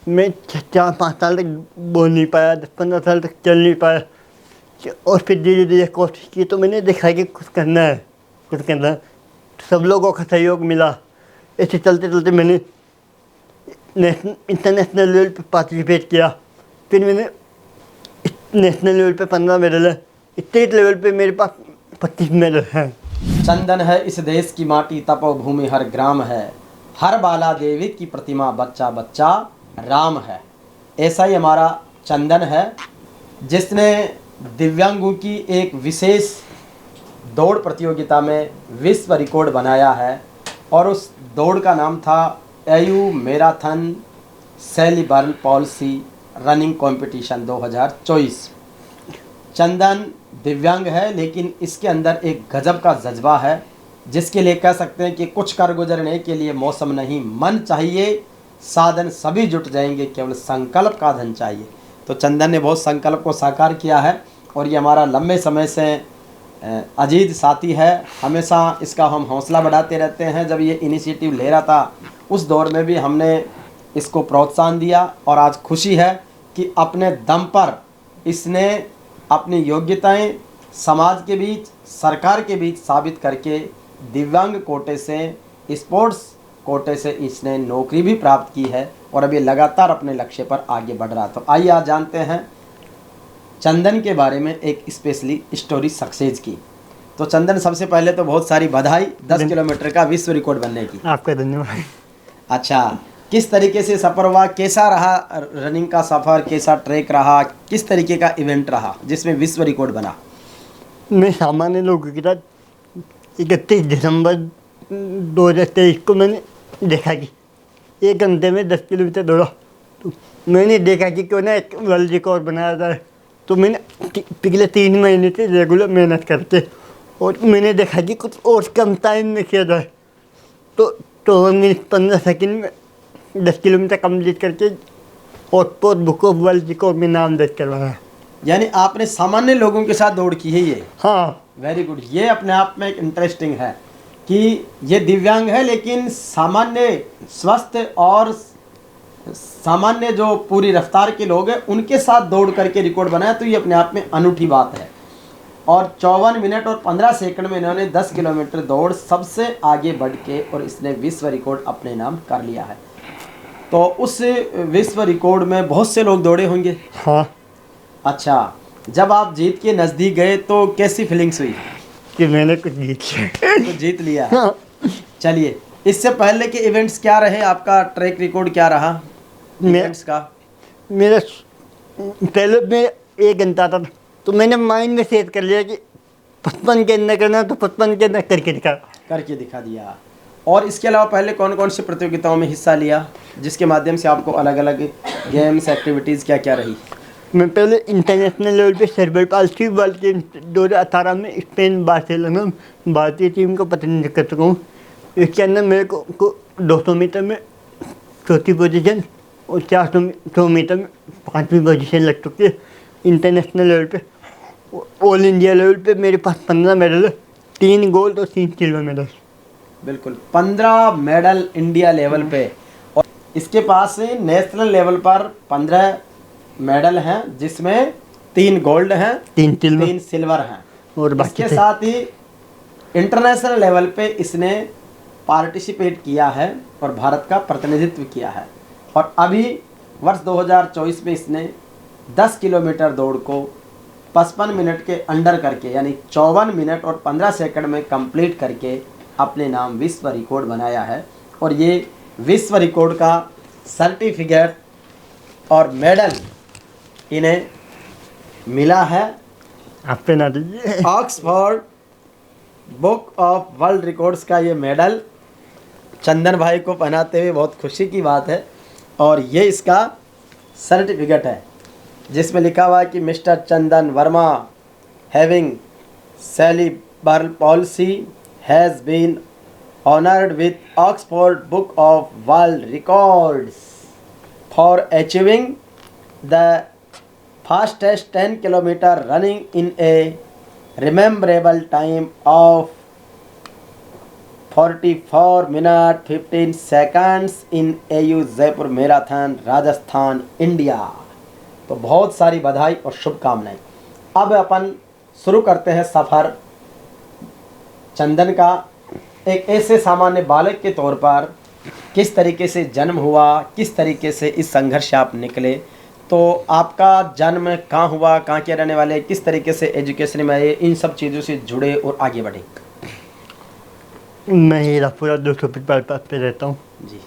मैं 4-5 साल तक बोल नहीं पाया, 10-15 साल तक चल नहीं पाया। और फिर धीरे धीरे कोशिश की तो मैंने देखा कि कुछ करना है, कुछ करना है। सब लोगों का सहयोग मिला। ऐसे चलते चलते मैंने इंटरनेशनल लेवल पे पार्टिसिपेट किया। फिर मैंने नेशनल लेवल पे 15 मेडल है, स्टेट लेवल पे मेरे पास 25 मेडल हैं। चंदन है इस देश की माटी, तपोभूमि हर ग्राम है, हर बाला देवी की प्रतिमा, बच्चा बच्चा राम है। ऐसा ही हमारा चंदन है, जिसने दिव्यांगों की एक विशेष दौड़ प्रतियोगिता में विश्व रिकॉर्ड बनाया है। और उस दौड़ का नाम था AU marathon cerebral palsy running competition 2024। चंदन दिव्यांग है, लेकिन इसके अंदर एक गजब का जज्बा है, जिसके लिए कह सकते हैं कि कुछ कर गुजरने के लिए मौसम नहीं, मन चाहिए, साधन सभी जुट जाएंगे, केवल संकल्प का धन चाहिए। तो चंदन ने बहुत संकल्प को साकार किया है, और ये हमारा लंबे समय से अजीज साथी है। हमेशा इसका हम हौसला बढ़ाते रहते हैं। जब ये इनिशिएटिव ले रहा था, उस दौर में भी हमने इसको प्रोत्साहन दिया, और आज खुशी है कि अपने दम पर इसने अपनी योग्यताएं समाज के बीच, सरकार के बीच साबित करके दिव्यांग कोटे से, स्पोर्ट्स कोटे से इसने नौकरी भी प्राप्त की है, और अभी लगातार अपने लक्ष्य पर आगे बढ़ रहा। तो आइए आज जानते हैं चंदन के बारे में एक स्पेशली स्टोरी सक्सेस की। तो चंदन, सबसे पहले तो बहुत सारी बधाई 10 किलोमीटर का विश्व रिकॉर्ड बनने की। आपका धन्यवाद। अच्छा, किस तरीके से सफ़र हुआ, कैसा रहा रनिंग का सफ़र, कैसा ट्रैक रहा, किस तरीके का इवेंट रहा जिसमें विश्व रिकॉर्ड बना? मैं सामान्य लोगों के साथ 31 दिसंबर 2023 को मैंने देखा कि 1 घंटे में 10 किलोमीटर दौड़ा। तो मैंने देखा कि क्यों ना एक वर्ल्ड रिकॉर्ड बनाया जाए। तो मैंने पिछले 3 महीने से रेगुलर मेहनत करके, और मैंने देखा कि कुछ और कम टाइम में किया जाए। तो 2 मिनट 15 सेकंड में 10 किलोमीटर कंप्लीट करके Oxford book of world record में नाम दर्ज करवाया। यानी आपने सामान्य लोगों के साथ दौड़ की है ये? हाँ। Very good. ये अपने आप में एक इंटरेस्टिंग है कि ये दिव्यांग है, लेकिन सामान्य स्वस्थ और सामान्य जो पूरी रफ्तार के लोग हैं उनके साथ दौड़ करके रिकॉर्ड बनाया। तो ये अपने आप में अनूठी बात है। और 54 मिनट और 15 सेकंड में इन्होंने 10 किलोमीटर दौड़ सबसे आगे बढ़ के, और इसने विश्व रिकॉर्ड अपने नाम कर लिया है। तो उस विश्व रिकॉर्ड में बहुत से लोग दौड़े होंगे। हाँ। अच्छा, जब आप जीत के नज़दीक गए तो कैसी फीलिंग्स हुई? कि मैंने कुछ जीत लिया। तो जीत लिया। हाँ। चलिए, इससे पहले के इवेंट्स क्या रहे, आपका ट्रैक रिकॉर्ड क्या रहा इवेंट्स का? मेरा पहले में 1 घंटा था, तो मैंने माइंड में सेट कर लिया कि 55 के अंदर करना, तो 55 के अंदर करके दिखा दिया। और इसके अलावा पहले कौन कौन सी प्रतियोगिताओं में हिस्सा लिया, जिसके माध्यम से आपको अलग अलग गेम्स एक्टिविटीज़ क्या क्या रही? मैं पहले इंटरनेशनल लेवल पे सेरेब्रल पॉल्सी वर्ल्ड गेम्स 2018 में स्पेन बार्सिलोना भारतीय टीम को प्रतिनिधित्व कर चुका हूँ। इसके अंदर मेरे को 200 मीटर में 4थी पोजीशन और 400 मीटर में 5वीं पोजीशन लग चुकी है। इंटरनेशनल लेवल पे, ऑल इंडिया लेवल पे मेरे पास 15 मेडल है, 3 गोल्ड और 3 सिल्वर मेडल। बिल्कुल, 15 मेडल इंडिया लेवल पे। और इसके पास नेशनल लेवल पर 15 मेडल हैं, जिसमें 3 गोल्ड हैं, 3 सिल्वर हैं। और इसके साथ ही इंटरनेशनल लेवल पे इसने पार्टिसिपेट किया है और भारत का प्रतिनिधित्व किया है। और अभी वर्ष 2024 में इसने 10 किलोमीटर दौड़ को 55 मिनट के अंडर करके, यानी 54 मिनट और 15 सेकंड में कंप्लीट करके अपने नाम विश्व रिकॉर्ड बनाया है। और ये विश्व रिकॉर्ड का सर्टिफिकेट और मेडल इन्हें मिला है आप पे ना दीजिए। Oxford book of world records का ये मेडल चंदन भाई को पहनाते हुए बहुत खुशी की बात है। और ये इसका सर्टिफिकेट है, जिसमें लिखा हुआ है कि Mr Chandan Varma having cerebral palsy has been honoured with Oxford book of world records for achieving the fastest 10 kilometre running in a rememberable time of 44 minute 15 seconds in AU Jaipur marathon Rajasthan India. तो बहुत सारी बधाई और शुभकामनाएं। अब अपन शुरू करते हैं सफ़र चंदन का। एक ऐसे सामान्य बालक के तौर पर किस तरीके से जन्म हुआ, किस तरीके से इस संघर्ष से आप निकले। तो आपका जन्म कहाँ हुआ, कहाँ के रहने वाले, किस तरीके से एजुकेशन में आए, इन सब चीज़ों से जुड़े और आगे बढ़े। मैं हीरापुरा 200 फीट पे रहता हूँ जी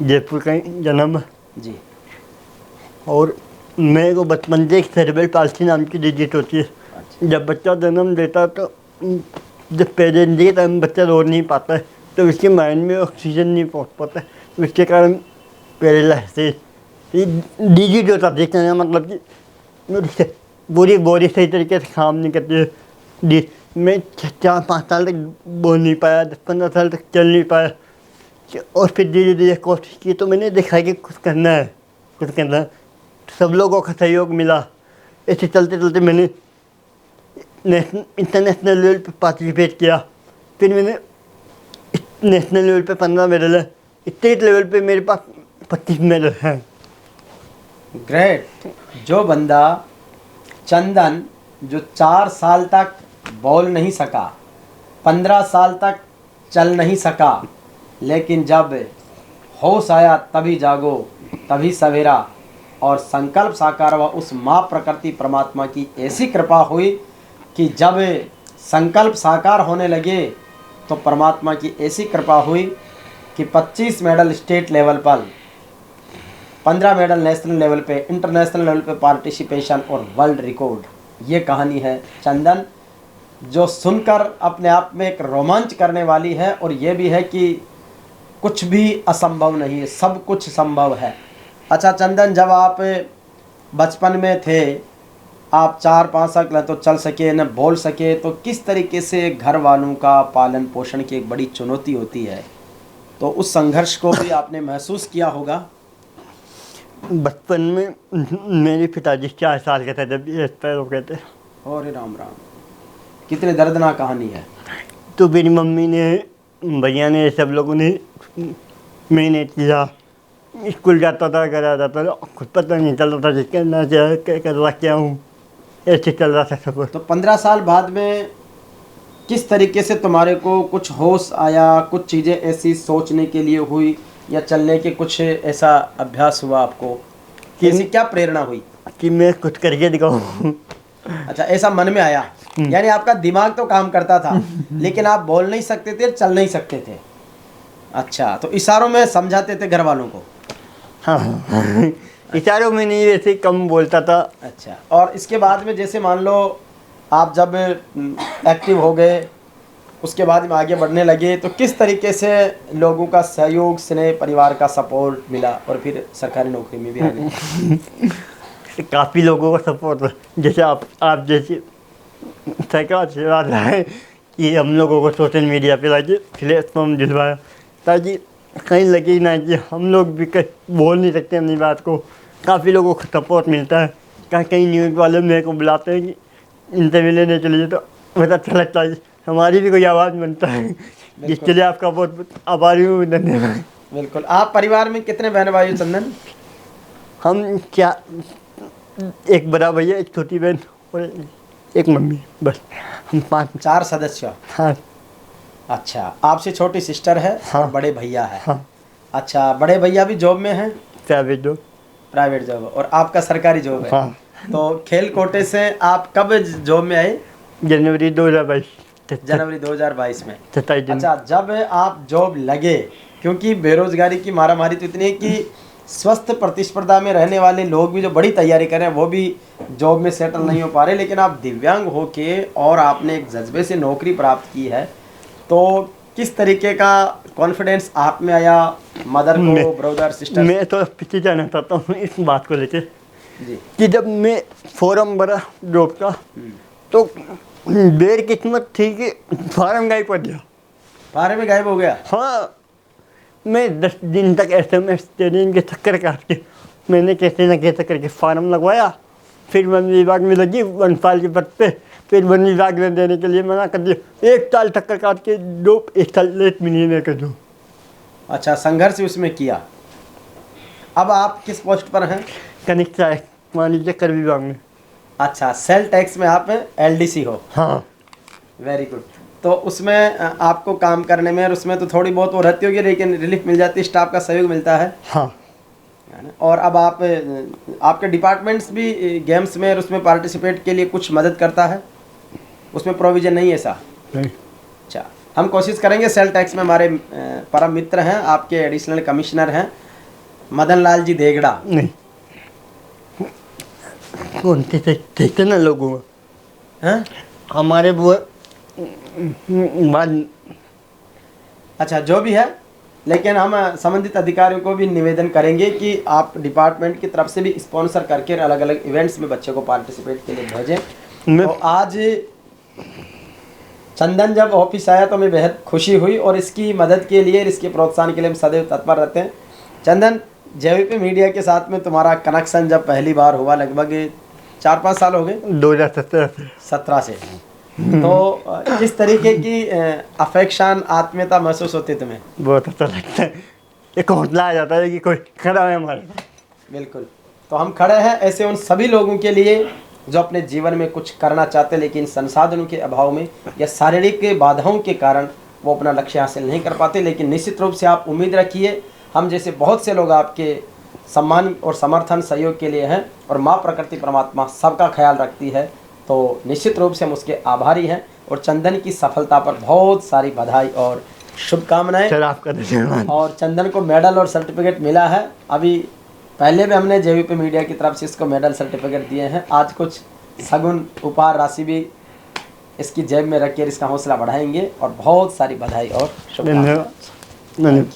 जयपुर का जन्म। जी और मेरे को बचपन से एक सेरेब्रल पाल्सी नाम की डिजीज होती है। अच्छा। जब बच्चा जन्म लेता तो जब पेरेंट्स के टाइम बच्चा दौड़ नहीं पाता है तो उसके माइंड में ऑक्सीजन नहीं पहुंच पाता है, तो इसके कारण पैरालिसिस डिजीज होता है। देखने का मतलब कि मेरी पूरी बॉडी सही तरीके से काम नहीं करती है। मैं 4-5 साल तक बोल नहीं पाया, 10-15 साल तक चल नहीं पाया। और फिर धीरे धीरे कोशिश की तो मैंने देखा कि कुछ करना है, कुछ करना है। सब लोगों का सहयोग मिला। ऐसे चलते चलते मैंने इंटरनेशनल लेवल पे पार्टिसिपेट किया। फिर मैंने नेशनल लेवल पे 15 मेडल है, स्टेट लेवल पे मेरे पास 25 मेडल हैं। ग्रेट। जो बंदा चंदन जो 4 साल तक बोल नहीं सका, 15 साल तक चल नहीं सका, लेकिन जब होश आया तभी जागो तभी सवेरा और संकल्प साकार हुआ, उस माँ प्रकृति परमात्मा की ऐसी कृपा हुई कि जब संकल्प साकार होने लगे तो परमात्मा की ऐसी कृपा हुई कि 25 मेडल स्टेट लेवल पर, 15 मेडल नेशनल लेवल पे, इंटरनेशनल लेवल पे पार्टिसिपेशन और वर्ल्ड रिकॉर्ड। ये कहानी है चंदन, जो सुनकर अपने आप में एक रोमांच करने वाली है। और ये भी है कि कुछ भी असंभव नहीं है, सब कुछ संभव है। अच्छा चंदन, जब आप बचपन में थे, आप 4-5 साल तो चल सके न बोल सके, तो किस तरीके से घर वालों का पालन पोषण की एक बड़ी चुनौती होती है, तो उस संघर्ष को भी आपने महसूस किया होगा। बचपन में मेरे पिताजी 4 साल के थे जब ये एक्सपायर हो गए थे। और राम राम, कितने दर्दनाक कहानी है। तो मेरी मम्मी ने, भैया ने, सब लोगों ने मैंने किया। स्कूल जाता था, घर आ जाता था, खुद पता नहीं चलता था कि करना क्या कर रहा क्या हूँ, ऐसे चल रहा था सब। तो 15 साल बाद में किस तरीके से तुम्हारे को कुछ होश आया, कुछ चीज़ें ऐसी सोचने के लिए हुई या चलने के कुछ ऐसा अभ्यास हुआ आपको, कैसी क्या प्रेरणा हुई कि मैं कुछ करके दिखाऊँ। अच्छा, ऐसा मन में आया। यानी आपका दिमाग तो काम करता था लेकिन आप बोल नहीं सकते थे, चल नहीं सकते थे। अच्छा, तो इशारों में समझाते थे घर वालों को। हाँ इशारों में नहीं, वैसे कम बोलता था। अच्छा, और इसके बाद में जैसे मान लो आप जब एक्टिव हो गए, उसके बाद में आगे बढ़ने लगे, तो किस तरीके से लोगों का सहयोग, स्नेह, परिवार का सपोर्ट मिला और फिर सरकारी नौकरी में भी आ गए। काफ़ी लोगों का सपोर्ट, जैसे आप जैसे सरकार से बात है कि हम लोगों को सोशल मीडिया पे लाके प्लेटफॉर्म दिलवाया, ताकि कहीं लगे ही ना कि हम लोग भी बोल नहीं सकते अपनी बात को। काफ़ी लोगों को सपोर्ट मिलता है। कहीं न्यूज़ वाले मेरे को बुलाते हैं कि इनसे मिलने के लिए, तो बहुत अच्छा लगता है, हमारी भी कोई आवाज़ बनता है। जिसके लिए आपका बहुत बहुत आभारी हूँ, धन्यवाद। बिल्कुल। आप परिवार में कितने बहन भाई हो चंदन? हम क्या, एक बड़ा भैया, एक छोटी बहन और एक मम्मी, बस हम 4 सदस्य। हाँ। अच्छा, आपसे छोटी सिस्टर है। हाँ। और बड़े भैया है। हाँ। अच्छा, बड़े भैया भी जॉब में हैं? Private job. और आपका सरकारी जॉब है। हाँ। तो खेल कोटे से आप कब जॉब में आए? जनवरी 2022। जनवरी 2022 में। 27 दिन। अच्छा, जब आप जॉब लगे, क्योंकि बेरोजगारी की मारामारी तो इतनी है कि स्वस्थ प्रतिस्पर्धा में रहने वाले लोग भी जो बड़ी तैयारी कर रहे हैं वो भी जॉब में सेटल नहीं हो पा रहे, लेकिन आप दिव्यांग होके और आपने एक जज्बे से नौकरी प्राप्त की है, तो किस तरीके का कॉन्फिडेंस आप में आया, मदर को, ब्रदर, सिस्टर? मैं तो पीछे जाना चाहता हूँ इस बात को लेकर जी, कि जब मैं फॉर्म भरा जॉब का, तो बेर किस्मत थी कि फार्म गायब हो गया। फार्म में गायब हो गया? हाँ, मैं 10 दिन तक SMS ट्रेनिंग के चक्कर काट के मैंने कैसे न कैसे करके फार्म लगवाया। फिर वन विभाग में लगी 1 साल के पद पे, फिर वन विभाग ने देने के लिए मना कर दिया। 1 साल चक्कर काट के दो, 1 साल लेट मिली लेकर दो। अच्छा, संघर्ष उसमें किया। अब आप किस पोस्ट पर हैं? कनिष्ठ है मान लीजिए कर विभाग में। अच्छा, सेल टैक्स में आप LDC हो। हाँ वेरी गुड। तो उसमें आपको काम करने में और उसमें तो थोड़ी बहुत वो रहती होगी, लेकिन रिलीफ मिल जाती है, स्टाफ का सहयोग मिलता है। हाँ। है ना? और अब आप आपके डिपार्टमेंट्स भी गेम्स में और उसमें पार्टिसिपेट के लिए कुछ मदद करता है? उसमें प्रोविज़न नहीं है ऐसा? नहीं। अच्छा, हम कोशिश करेंगे। सेल टैक्स में हमारे परम मित्र हैं, आपके एडिशनल कमिश्नर हैं मदन लाल जी देगड़ा। नहीं उनके थे ना लोगों में हैं? हमारे वो बाद। अच्छा, जो भी है, लेकिन हम संबंधित अधिकारियों को भी निवेदन करेंगे कि आप डिपार्टमेंट की तरफ से भी स्पॉन्सर करके अलग अलग इवेंट्स में बच्चों को पार्टिसिपेट के लिए भेजें। तो आज चंदन जब ऑफिस आया तो हमें बेहद खुशी हुई और इसकी मदद के लिए, इसके प्रोत्साहन के लिए हम सदैव तत्पर रहते हैं। चंदन, JVP मीडिया के साथ में तुम्हारा कनेक्शन जब पहली बार हुआ, लगभग 4-5 साल हो गए, 2017 से, तो किस तरीके की अफेक्शन, आत्मीयता महसूस होती है तुम्हें? बहुत अच्छा लगता है, एक हौसला आ जाता है कि कोई खड़ा है हमारे साथ। बिल्कुल। तो हम खड़े हैं ऐसे उन सभी लोगों के लिए जो अपने जीवन में कुछ करना चाहते हैं, लेकिन संसाधनों के अभाव में या शारीरिक बाधाओं के कारण वो अपना लक्ष्य हासिल नहीं कर पाते। लेकिन निश्चित रूप से आप उम्मीद रखिए, हम जैसे बहुत से लोग आपके सम्मान और समर्थन सहयोग के लिए हैं, और माँ प्रकृति परमात्मा सबका ख्याल रखती है, तो निश्चित रूप से हम उसके आभारी हैं। और चंदन की सफलता पर बहुत सारी बधाई और शुभकामनाएं। सर आपका धन्यवाद। और चंदन को मेडल और सर्टिफिकेट मिला है। अभी पहले भी हमने JVP मीडिया की तरफ से इसको मेडल सर्टिफिकेट दिए हैं। आज कुछ सगुन उपहार राशि भी इसकी जेब में रख कर इसका हौसला बढ़ाएंगे, और बहुत सारी बधाई और शुभकामनाएं। धन्यवाद।